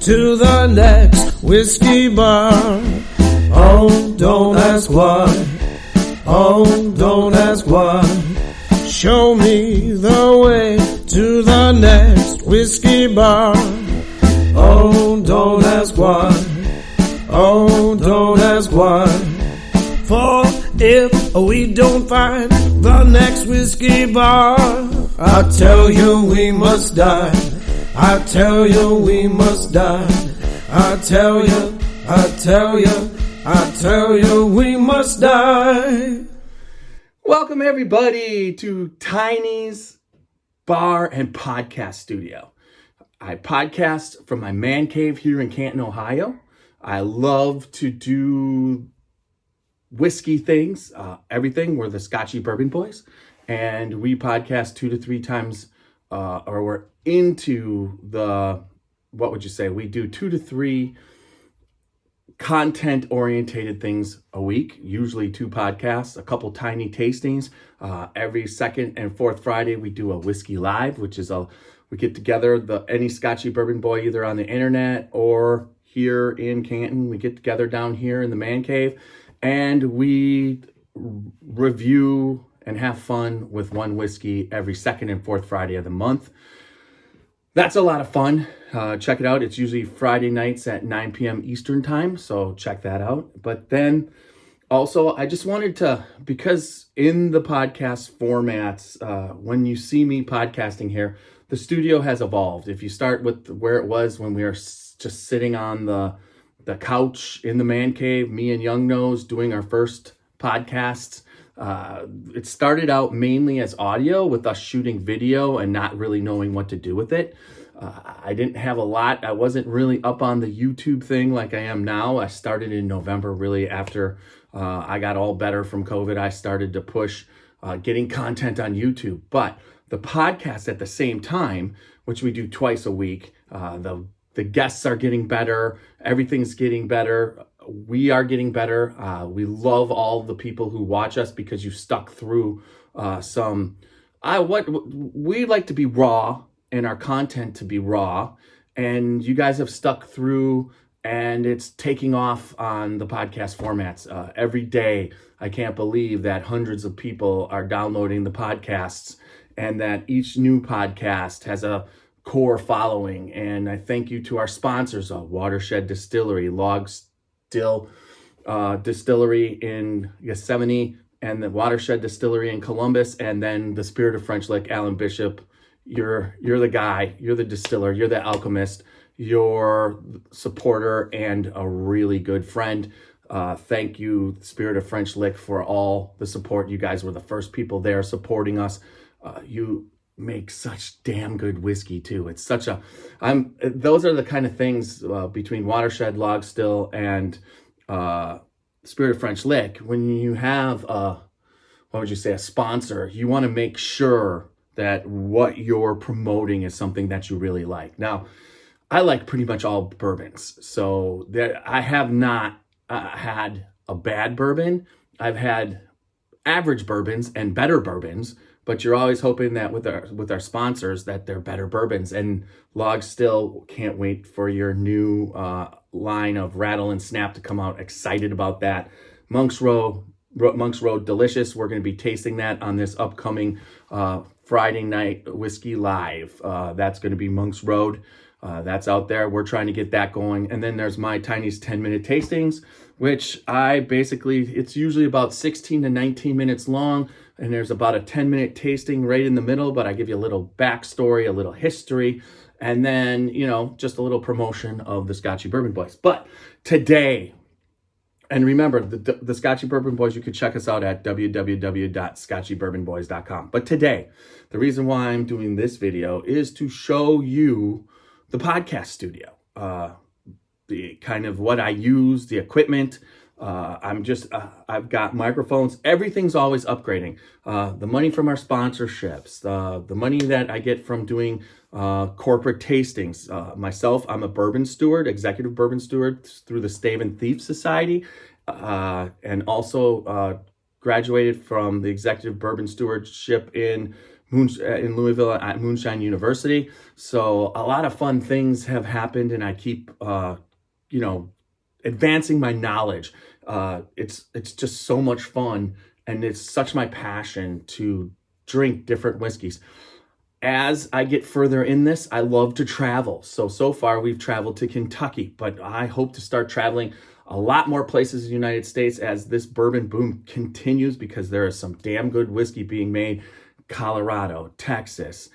to the next whiskey bar. Oh, don't ask why. Oh, don't ask why. Show me the way to the next whiskey bar. Oh, don't ask why. Oh, don't ask why. For if we don't find the next whiskey bar, I tell you we must die. I tell you we must die. I tell you we must die. Welcome everybody to Tiny's Bar and Podcast Studio. I podcast from my man cave here in Canton, Ohio. I love to do whiskey things, everything. We're the Scotchy Bourbon Boys, and we podcast 2 to 3 times, or we're into the, what would you say? We do 2 to 3 content-orientated things a week, usually 2 podcasts, a couple tiny tastings. Every second and fourth Friday, we do a whiskey live, which is we get together, any Scotchy Bourbon Boy, either on the internet or here in Canton. We get together down here in the man cave, and we review and have fun with one whiskey every second and fourth Friday of the month. That's a lot of fun. Check it out. It's usually Friday nights at 9 p.m. Eastern time, so check that out. But then also, I just wanted to, because in the podcast formats, when you see me podcasting here, the studio has evolved. If you start with where it was when we were just sitting on the couch in the man cave, me and Young Nose doing our first podcasts, it started out mainly as audio with us shooting video and not really knowing what to do with it. I didn't have a lot. I wasn't really up on the YouTube thing like I am now. I started in November, really after I got all better from COVID. I started to push getting content on YouTube. But the podcast at the same time, which we do twice a week, the guests are getting better. Everything's getting better. We are getting better. We love all the people who watch us because you stuck through we like to be raw and our content to be raw, and you guys have stuck through, and it's taking off on the podcast formats. Every day, I can't believe that hundreds of people are downloading the podcasts, and that each new podcast has a core following. And I thank you to our sponsors, Watershed Distillery, Log Still Distillery in Yosemite, and the Watershed Distillery in Columbus, and then the Spirit of French Lick, Alan Bishop. You're the guy, you're the distiller, you're the alchemist, you're supporter and a really good friend. Thank you, Spirit of French Lick, for all the support. You guys were the first people there supporting us. You make such damn good whiskey too. It's such those are the kind of things between Watershed, Log Still, and Spirit of French Lick. When you have a sponsor, you want to make sure that what you're promoting is something that you really like. Now, I like pretty much all bourbons, so I have not had a bad bourbon. I've had average bourbons and better bourbons, but you're always hoping that with our sponsors that they're better bourbons. And Log Still can't wait for your new line of Rattle and Snap to come out. Excited about that. Monk's Road Delicious. We're going to be tasting that on this upcoming Friday night whiskey live. That's going to be Monk's Road. That's out there. We're trying to get that going. And then there's my Tiny's 10-minute tastings, which it's usually about 16 to 19 minutes long. And there's about a 10-minute tasting right in the middle, but I give you a little backstory, a little history, and then, just a little promotion of the Scotchy Bourbon Boys. But today, and remember, the Scotchy Bourbon Boys, you can check us out at www.scotchybourbonboys.com. But today, the reason why I'm doing this video is to show you the podcast studio, the kind of what I use, the equipment. I've got microphones. Everything's always upgrading. The money from our sponsorships, the money that I get from doing corporate tastings. Myself, I'm a bourbon steward, executive bourbon steward through the Stave and Thief Society, and also graduated from the executive bourbon stewardship in in Louisville at Moonshine University. So a lot of fun things have happened, and I keep, advancing my knowledge. It's just so much fun, and it's such my passion to drink different whiskeys. As I get further in this, I love to travel. So far we've traveled to Kentucky, but I hope to start traveling a lot more places in the United States as this bourbon boom continues, because there is some damn good whiskey being made. Colorado, Texas,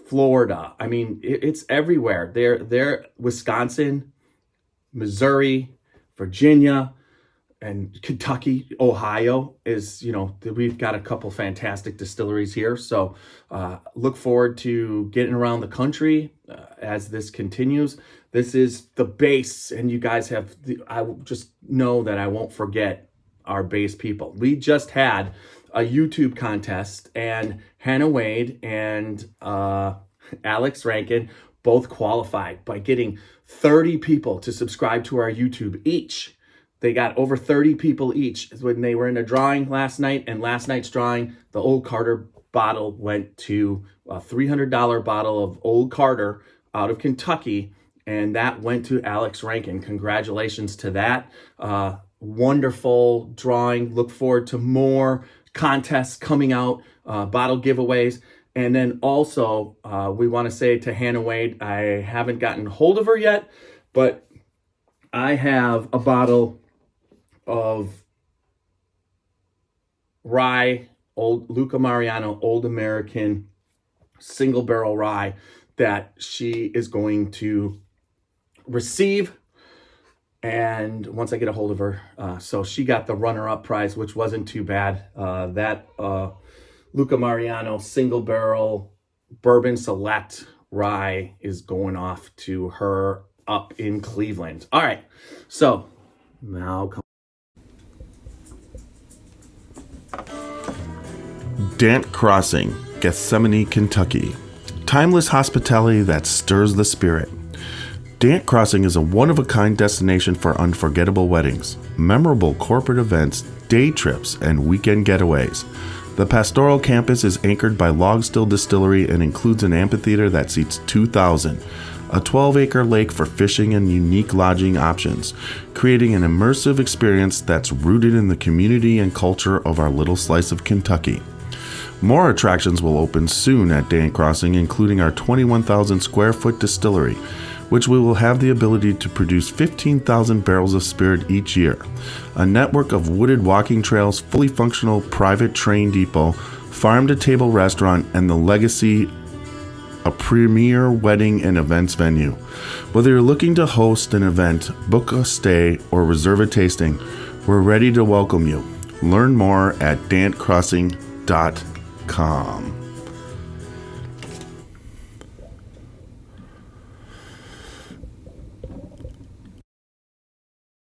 Florida. I mean, it's everywhere. They're Wisconsin, Missouri, Virginia, and Kentucky, Ohio is, we've got a couple fantastic distilleries here. So look forward to getting around the country as this continues. This is the base, and you guys I just know that I won't forget our base people. We just had a YouTube contest, and Hannah Wade and Alex Rankin both qualified by getting 30 people to subscribe to our YouTube each. They got over 30 people each when they were in a drawing last night, and last night's drawing, the Old Carter bottle went to a $300 bottle of Old Carter out of Kentucky, and that went to Alex Rankin. Congratulations to that. Wonderful drawing. Look forward to more contests coming out, bottle giveaways. And then also, we want to say to Hannah Wade, I haven't gotten hold of her yet, but I have a bottle of rye, old Luca Mariano, Old American single barrel rye that she is going to receive. And once I get a hold of her, so she got the runner-up prize, which wasn't too bad. That Luca Mariano single barrel bourbon select rye is going off to her up in Cleveland. All right, so now come. Dant Crossing, Gethsemane, Kentucky. Timeless hospitality that stirs the spirit. Dant Crossing is a one-of-a-kind destination for unforgettable weddings, memorable corporate events, day trips, and weekend getaways. The pastoral campus is anchored by Log Still Distillery and includes an amphitheater that seats 2,000, a 12-acre lake for fishing, and unique lodging options, creating an immersive experience that's rooted in the community and culture of our little slice of Kentucky. More attractions will open soon at Dant Crossing, including our 21,000 square foot distillery, which we will have the ability to produce 15,000 barrels of spirit each year, a network of wooded walking trails, fully functional private train depot, farm-to-table restaurant, and the Legacy, a premier wedding and events venue. Whether you're looking to host an event, book a stay, or reserve a tasting, we're ready to welcome you. Learn more at dantcrossing.com.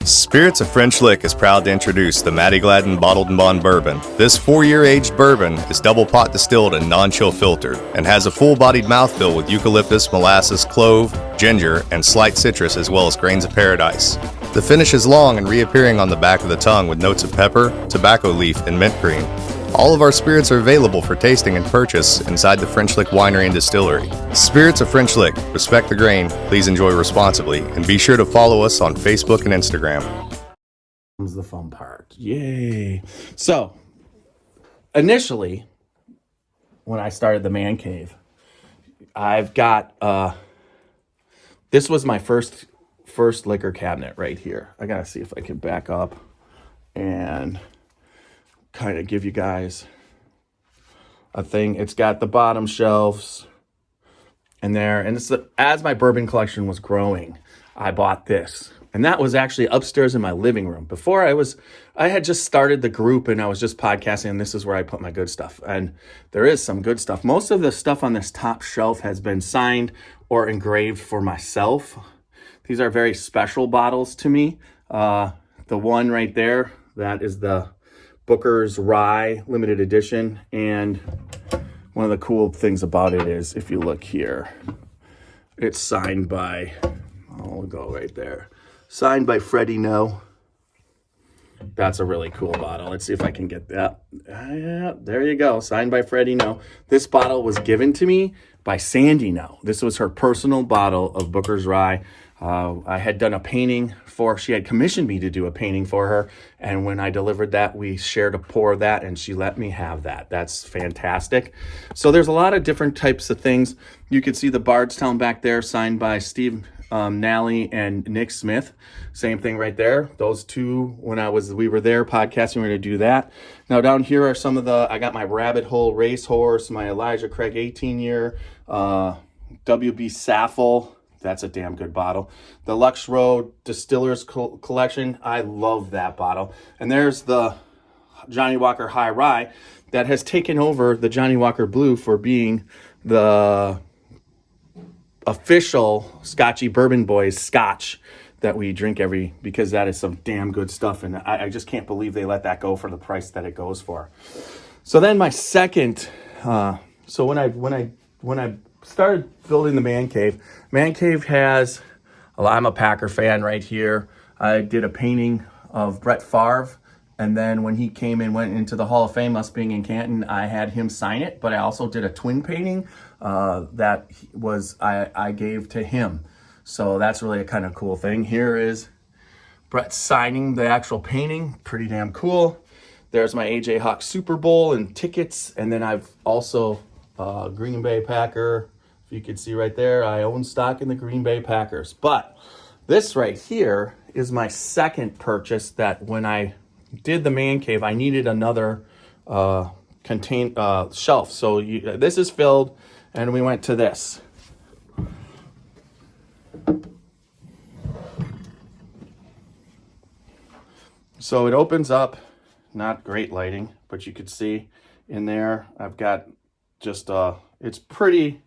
Spirits of French Lick is proud to introduce the Maddie Gladden Bottled and Bond Bourbon. This 4-year aged bourbon is double pot distilled and non-chill filtered, and has a full-bodied mouthfeel with eucalyptus, molasses, clove, ginger, and slight citrus, as well as grains of paradise. The finish is long and reappearing on the back of the tongue with notes of pepper, tobacco leaf, and mint green. All of our spirits are available for tasting and purchase inside the French Lick Winery and Distillery. Spirits of French Lick. Respect the grain, please enjoy responsibly, and be sure to follow us on Facebook and Instagram. Comes the fun part. Yay. So, initially, when I started the man cave, I've got, this was my first liquor cabinet right here. I gotta see if I can back up and kind of give you guys a thing. It's got the bottom shelves and there, and as my bourbon collection was growing, I bought this, and that was actually upstairs in my living room. Before I had just started the group and I was just podcasting, and this is where I put my good stuff. And there is some good stuff. Most of the stuff on this top shelf has been signed or engraved for myself. These are very special bottles to me. The one right there, that is the Booker's Rye limited edition, and one of the cool things about it is, if you look here, it's signed by, I'll go right there, signed by Freddie No. That's a really cool bottle. Let's see if I can get that. Yeah, there you go. Signed by Freddie No. This bottle was given to me by Sandy No. This was her personal bottle of Booker's Rye. I had done a painting she had commissioned me to do a painting for her. And when I delivered that, we shared a pour of that and she let me have that. That's fantastic. So there's a lot of different types of things. You can see the Bardstown back there signed by Steve Nally and Nick Smith. Same thing right there. Those two, we were there podcasting, we were going to do that. Now down here are some of I got my Rabbit Hole Racehorse, my Elijah Craig 18-year, WB Saffel. That's a damn good bottle. The Lux Road Distillers Collection. I love that bottle. And there's the Johnny Walker High Rye that has taken over the Johnny Walker Blue for being the official Scotchy Bourbon Boys scotch that we drink because that is some damn good stuff. And I just can't believe they let that go for the price that it goes for. So then my second, so when I started building the man cave has I'm a Packer fan right here. I did a painting of Brett Favre, and then when he came and went into the Hall of Fame, us being in Canton, I had him sign it, but I also did a twin painting that I gave to him. So that's really a kind of cool thing. Here is Brett signing the actual painting. Pretty damn cool. There's my AJ Hawk Super Bowl and tickets, and then I've also Green Bay Packer. If you can see right there, I own stock in the Green Bay Packers. But this right here is my second purchase that when I did the man cave, I needed another shelf. So this is filled, and we went to this. So it opens up, not great lighting, but you could see in there, I've got just, it's pretty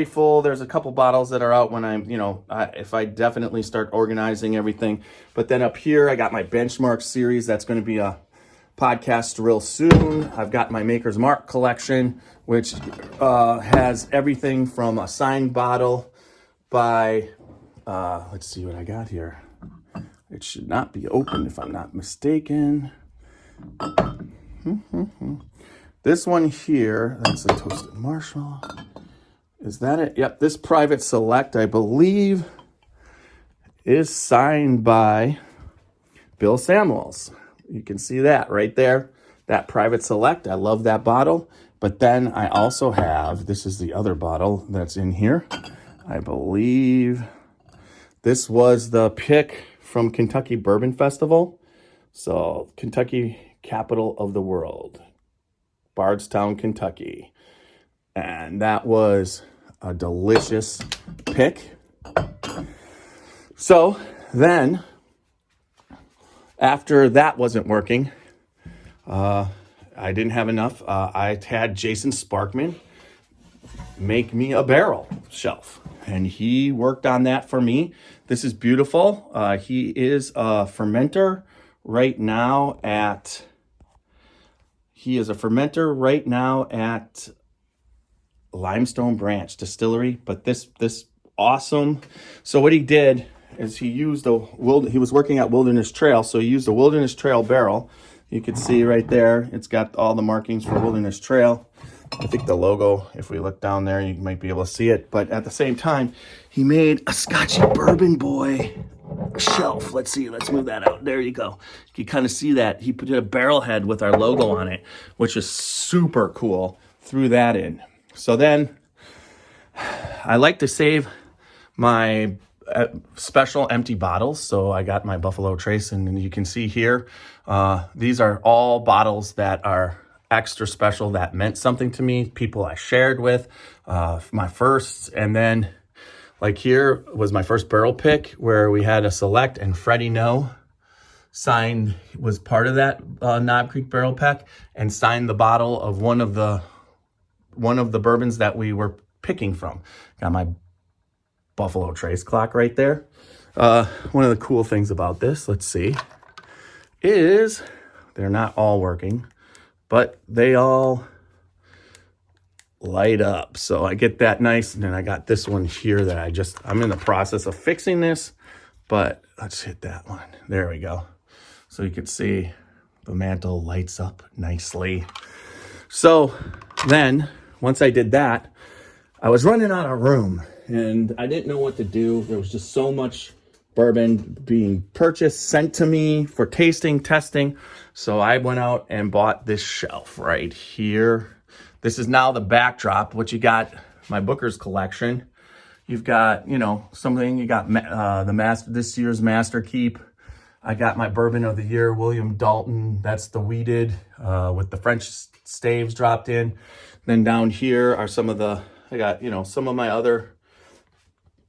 full. There's a couple bottles that are out when if I definitely start organizing everything. But then up here, I got my Benchmark series. That's going to be a podcast real soon. I've got my Maker's Mark collection, which has everything from a signed bottle by, let's see what I got here. It should not be open if I'm not mistaken. This one here, that's a toasted marshmallow. Is that it? Yep, this Private Select, I believe, is signed by Bill Samuels. You can see that right there, that Private Select. I love that bottle. But then I also have, this is the other bottle that's in here. I believe this was the pick from Kentucky Bourbon Festival. So Kentucky, capital of the world, Bardstown, Kentucky. And that was a delicious pick. So then, after that wasn't working, I didn't have enough. I had Jason Sparkman make me a barrel shelf, and he worked on that for me. This is beautiful. He is a fermenter right now at Limestone Branch Distillery. But this awesome. So what he did is he was working at Wilderness Trail, so he used a Wilderness Trail barrel. You can see right there, it's got all the markings for Wilderness Trail. I think the logo, if we look down there, you might be able to see it. But at the same time, he made a Scotchy Bourbon Boy shelf. Let's see, let's move that out. There you go. You can kind of see that. He put a barrel head with our logo on it, which is super cool. Threw that in. So then I like to save my special empty bottles. So I got my Buffalo Trace, and you can see here, these are all bottles that are extra special, that meant something to me, people I shared with, my firsts. And then like here was my first barrel pick where we had a select, and Freddie No was part of that Knob Creek barrel pack and signed the bottle of one of the bourbons that we were picking from. Got my Buffalo Trace clock right there. One of the cool things about this, let's see, is they're not all working, but they all light up. So I get that nice, and then I got this one here that I'm in the process of fixing this, but let's hit that one. There we go. so you could see the mantle lights up nicely. So then, once I did that, I was running out of room and I didn't know what to do. There was just so much bourbon being purchased, sent to me for tasting, testing. So I went out and bought this shelf right here. This is now the backdrop. What you got, my Booker's collection. You've got, something, you got this year's Master Keep. I got my Bourbon of the Year, William Dalton. That's the weeded with the French staves dropped in. Then down here are I got, some of my other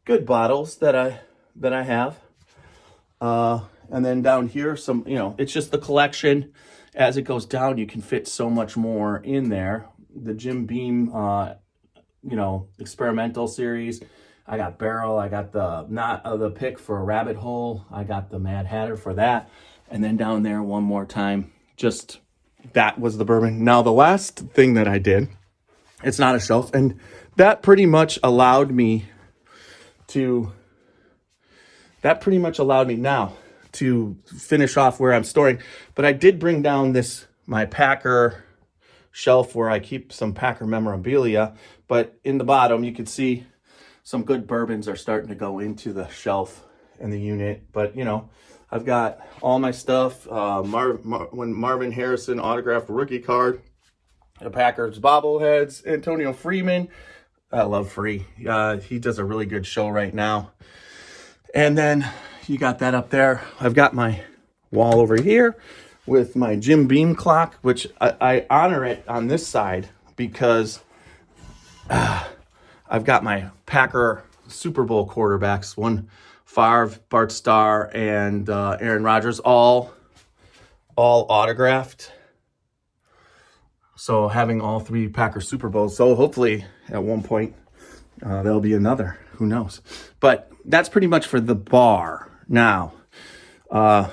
good bottles that I have. And then down here, it's just the collection. As it goes down, you can fit so much more in there. The Jim Beam, experimental series. I got Barrel. I got the pick for Rabbit Hole. I got the Mad Hatter for that. And then down there one more time, that was the bourbon. Now the last thing that I did, it's not a shelf, and that pretty much allowed me now to finish off where I'm storing. But I did bring down my Packer shelf where I keep some Packer memorabilia. But in the bottom, you can see some good bourbons are starting to go into the shelf and the unit. But, I've got all my stuff. When Marvin Harrison autographed rookie card, the Packers bobbleheads, Antonio Freeman. I love Free. He does a really good show right now. And then you got that up there. I've got my wall over here with my Jim Beam clock, which I honor it on this side because I've got my Packer Super Bowl quarterbacks, one Favre, Bart Starr, and Aaron Rodgers, all autographed. So having all three Packer Super Bowls. So hopefully at one point there'll be another. Who knows? But that's pretty much for the bar. Now, so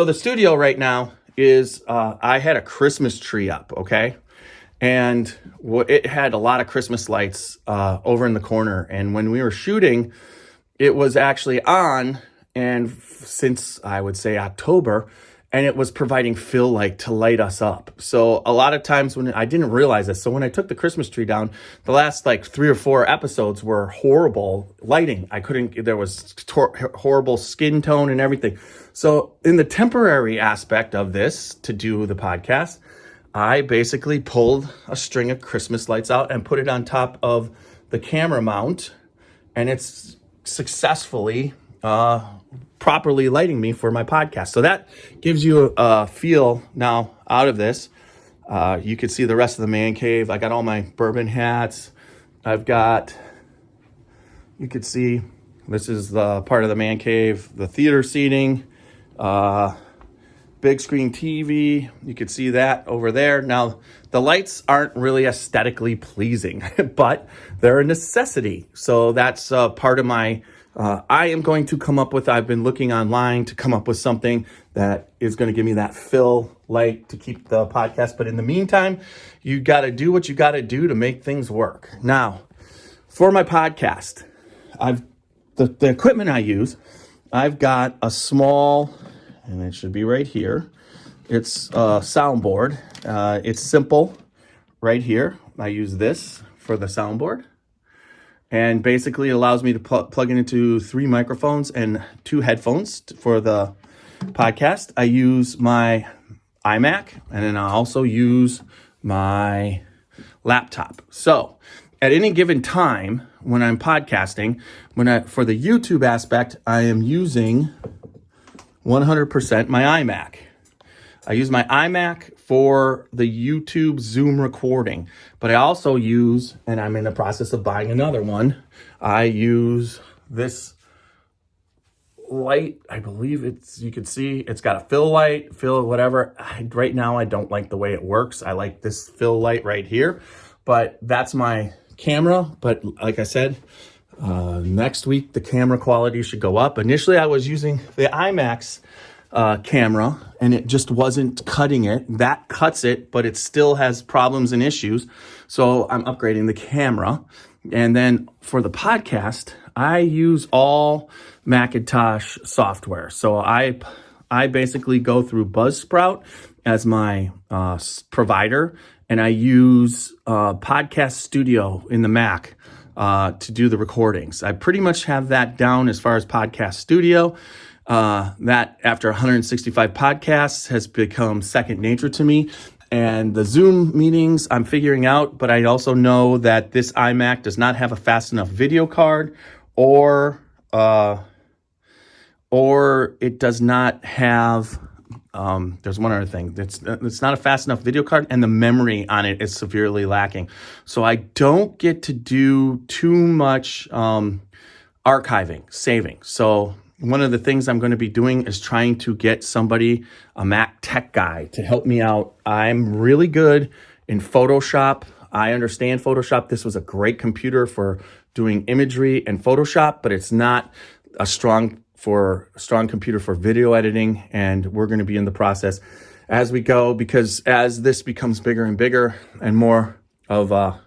the studio right now is, I had a Christmas tree up, okay? And it had a lot of Christmas lights over in the corner. And when we were shooting, it was actually on, and since I would say October, and it was providing fill light to light us up. So a lot of times when I didn't realize this, so when I took the Christmas tree down, the last 3 or 4 episodes were horrible lighting. There was horrible skin tone and everything. So in the temporary aspect of this, to do the podcast, I basically pulled a string of Christmas lights out and put it on top of the camera mount, and it's successfully properly lighting me for my podcast. So that gives you a feel now out of this. You can see the rest of the man cave. I got all my bourbon hats. You could see this is the part of the man cave, the theater seating, big screen TV. You could see that over there. Now, the lights aren't really aesthetically pleasing, but they're a necessity. So that's part of my I am going to come up with, I've been looking online to come up with something that is going to give me that fill light to keep the podcast. But in the meantime, you got to do what you got to do to make things work. Now, for my podcast, the equipment I use, I've got a small, and it should be right here. It's a soundboard. It's simple right here. I use this for the soundboard. And basically it allows me to plug it into 3 microphones and 2 headphones for the podcast. I use my iMac, and then I also use my laptop. So at any given time when I'm podcasting, for the YouTube aspect, I am using 100% my iMac. I use my iMac for the YouTube Zoom recording, but I also use, and I'm in the process of buying another one, I use this light. I believe you can see, it's got a fill light, whatever. Right now, I don't like the way it works. I like this fill light right here, but that's my camera. But like I said, next week, the camera quality should go up. Initially, I was using the iMac's camera, and it just wasn't cutting it. That cuts it, but it still has problems and issues. So I'm upgrading the camera. And then for the podcast, I use all Macintosh software. So I basically go through Buzzsprout as my provider, and I use Podcast Studio in the Mac to do the recordings. I pretty much have that down as far as Podcast Studio. That after 165 podcasts has become second nature to me. And the Zoom meetings I'm figuring out, but I also know that this iMac does not have a fast enough video card, or it does not have, there's one other thing. It's not a fast enough video card, and the memory on it is severely lacking. So I don't get to do too much archiving, saving. So one of the things I'm going to be doing is trying to get somebody, a Mac tech guy, to help me out. I'm really good in Photoshop. I understand Photoshop. This was a great computer for doing imagery and Photoshop, but it's not a strong computer for video editing. And we're going to be in the process as we go, because as this becomes bigger and bigger and more of a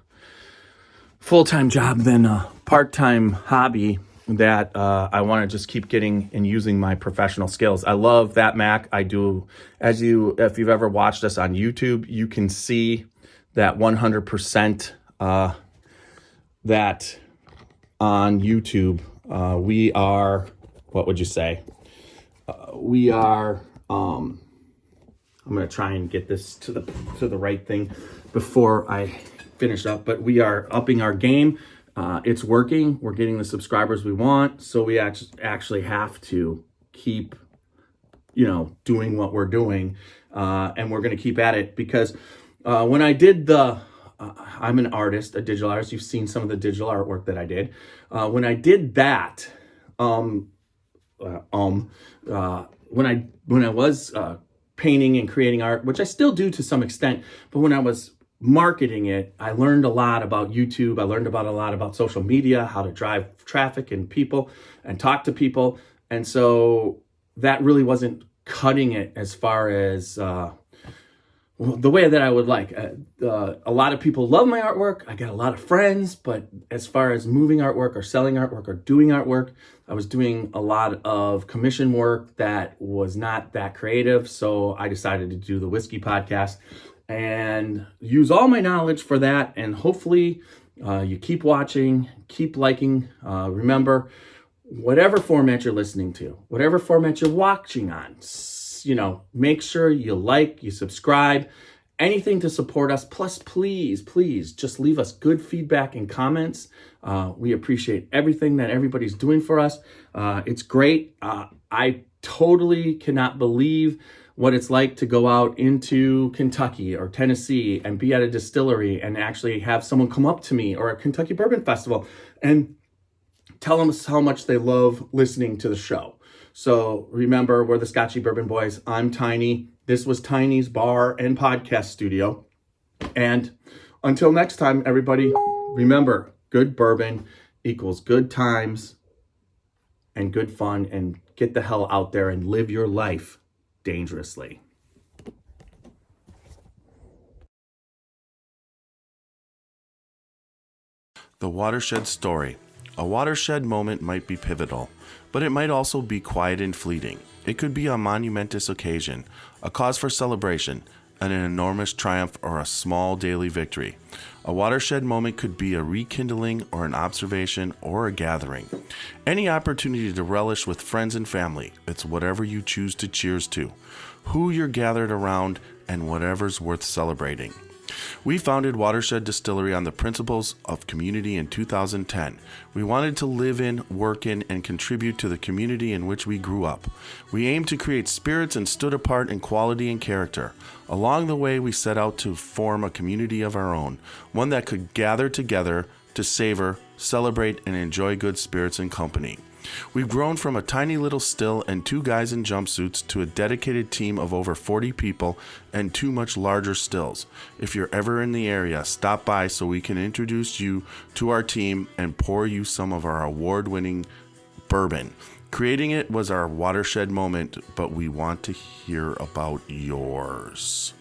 full-time job than a part-time hobby, that I want to just keep getting and using my professional skills. I love that Mac. I do, if you've ever watched us on YouTube, you can see that 100% that on YouTube. We are, what would you say? We are, I'm going to try and get this to the right thing before I finish up, but we are upping our game. It's working. We're getting the subscribers we want. So we actually have to keep, doing what we're doing. And we're going to keep at it, because when I did I'm an artist, a digital artist. You've seen some of the digital artwork that I did. When I did that, when I was painting and creating art, which I still do to some extent, but when I was marketing it, I learned a lot about YouTube. I learned a lot about social media, how to drive traffic and people and talk to people. And so that really wasn't cutting it as far as the way that I would like. A lot of people love my artwork. I got a lot of friends, but as far as moving artwork or selling artwork or doing artwork, I was doing a lot of commission work that was not that creative. So I decided to do the Whiskey Podcast and use all my knowledge for that. And hopefully you keep watching, keep liking. Remember, whatever format you're listening to, whatever format you're watching on, make sure you like, you subscribe, anything to support us. Plus, please just leave us good feedback and comments. We appreciate everything that everybody's doing for us. It's great. I totally cannot believe what it's like to go out into Kentucky or Tennessee and be at a distillery and actually have someone come up to me, or a Kentucky Bourbon Festival, and tell them how much they love listening to the show. So remember, we're the Scotchy Bourbon Boys. I'm Tiny. This was Tiny's Bar and Podcast Studio. And until next time, everybody, remember, good bourbon equals good times and good fun, and get the hell out there and live your life dangerously. The Watershed Story. A watershed moment might be pivotal, but it might also be quiet and fleeting. It could be a monumentous occasion, a cause for celebration, an enormous triumph, or a small daily victory. A watershed moment could be a rekindling or an observation or a gathering. Any opportunity to relish with friends and family. It's whatever you choose to cheers to, who you're gathered around, and whatever's worth celebrating. We founded Watershed Distillery on the principles of community in 2010. We wanted to live in, work in, and contribute to the community in which we grew up. We aimed to create spirits and stood apart in quality and character. Along the way, we set out to form a community of our own, one that could gather together to savor, celebrate, and enjoy good spirits and company. We've grown from a tiny little still and 2 guys in jumpsuits to a dedicated team of over 40 people and 2 much larger stills. If you're ever in the area, stop by so we can introduce you to our team and pour you some of our award-winning bourbon. Creating it was our watershed moment, but we want to hear about yours.